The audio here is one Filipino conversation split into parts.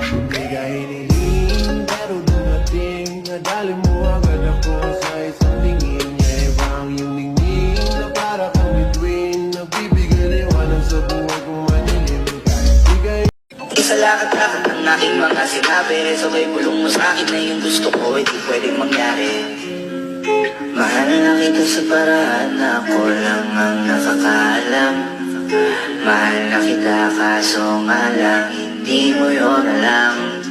Hindi ka hiniling, pero dumating. Nadali mo agad ako sa isang tingin. Iba ang iyong ningning na para kang bituin. Nagbibigay liwanag sa buhay kung madilim. Kahit di ka Isa lakad-lakad ng aking mga sinabi. Sabay bulong mo sa akin na yung gusto ko hindi pwedeng mangyari. Mahal na kita sa paraan na ako lang ang nakakaalam. Mahal na kita kaso nga lang hindi mo yun alam.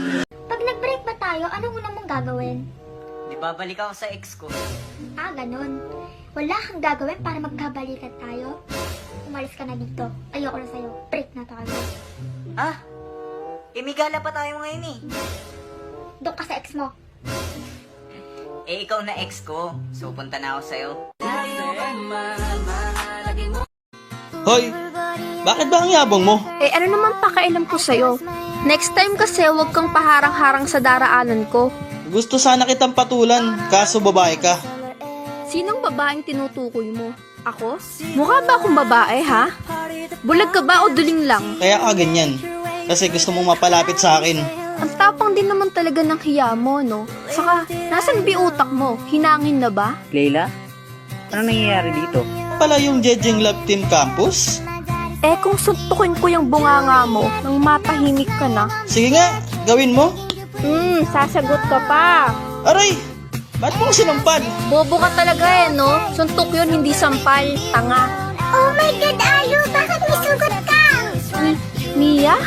Pag nag-break ba tayo, ano muna mong gagawin? Di babalik ako sa ex ko. Ah, ganun. Wala kang gagawin para magkabalikan tayo? Umalis ka na dito. Ayoko na sa'yo. Break na tayo. Ah? Imigala pa tayo ngayon eh. Doon ka sa ex mo. Eh ikaw na ex ko. So punta na ako sa'yo. Hoy, bakit ba ang yabang mo? Eh ano naman pakailam ko sa'yo? Next time kasi huwag kang paharang-harang sa daraanan ko. Gusto sana kitang patulan, kaso babae ka. Sinong babaeng tinutukoy mo? Ako? Mukha ba akong babae, ha? Bulag ka ba o duling lang? Kaya ka ganyan, kasi gusto mong mapalapit sa akin. Ang tapang din naman talaga ng hiya mo, no? Saka, nasan bi utak mo? Hinangin na ba? Leila? Ano nangyayari dito? Pala yung Jejeng Love Team Campus? Eh kung suntukin ko yung bunganga mo, nang matahimik ka na. Sige nga, gawin mo. Sasagot ka pa. Aray, ba't mo sinampal? Bobo ka talaga eh, no? Suntok yun, hindi sampal. Tanga. Oh my God, Ayo! Bakit may sugot ka? Mia?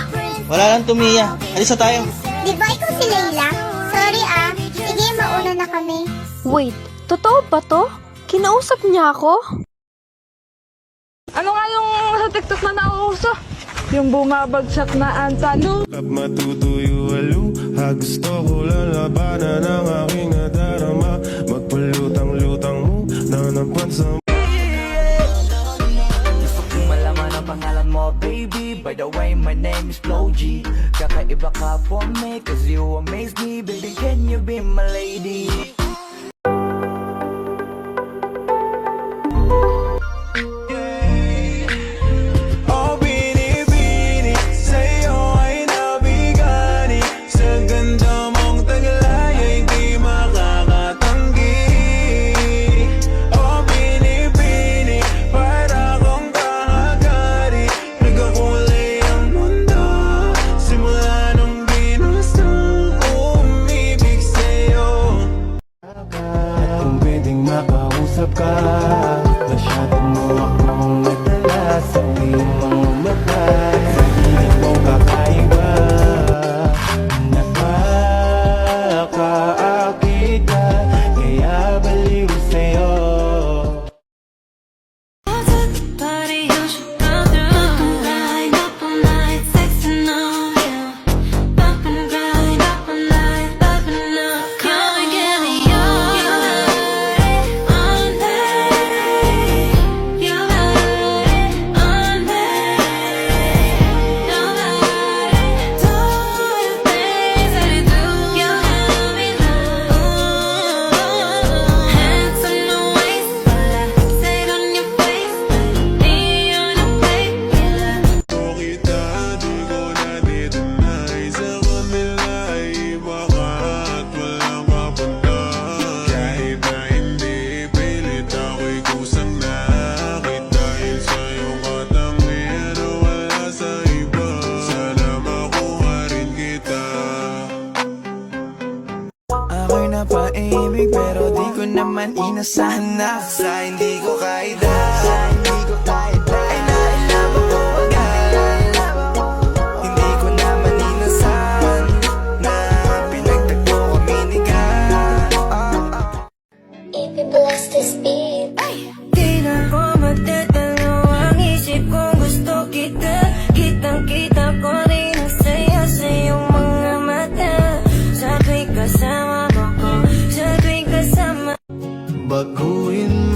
Wala lang tumiya, alis na tayo. Di ba ikaw si Layla? Sorry ah. Sige, mauna na kami. Wait, totoo ba to? Kinausap niya ako? Ano nga yung sa TikTok na nauuso? Yung bumabagsak na antalo. matutuyo halo. Gusto ko lang labanan ang aking nadarama. Magpalutang-lutang mo na napansin. Gusto kong malaman ang pangalan mo, baby. By the way, my name is Flo G. Kakaiba ka for me, cause you amaze me. Baby, can you be my lady? Oh, binibini sa'yo ay nabigani. Sa ganda mong taglay ay di makakatanggi. Oh, binibini para kong kakagari. Nagkakulay ang mundo simula nung ginusto ko umibig sa'yo. Kung pwedeng makausap ka, masyado mo akong nadala sa iyong mga mata. Sa hilig mong kakaiba, nakakaakit ka, kaya baliw sa'yo. Ako'y napaibig pero di ko naman inasahan na sa hindi ko kaida. Ay nailaban ko agad. Hindi ko naman inasahan na pinagtagpo kami ni God. If you bless this beat. Di na ko magtatalo ang isip kong gusto kita. Kitang-kita ko rin ang saya sa iyong mga mata. Sa tuwing kasama mo ko, sa tuwing kasama. Baguhin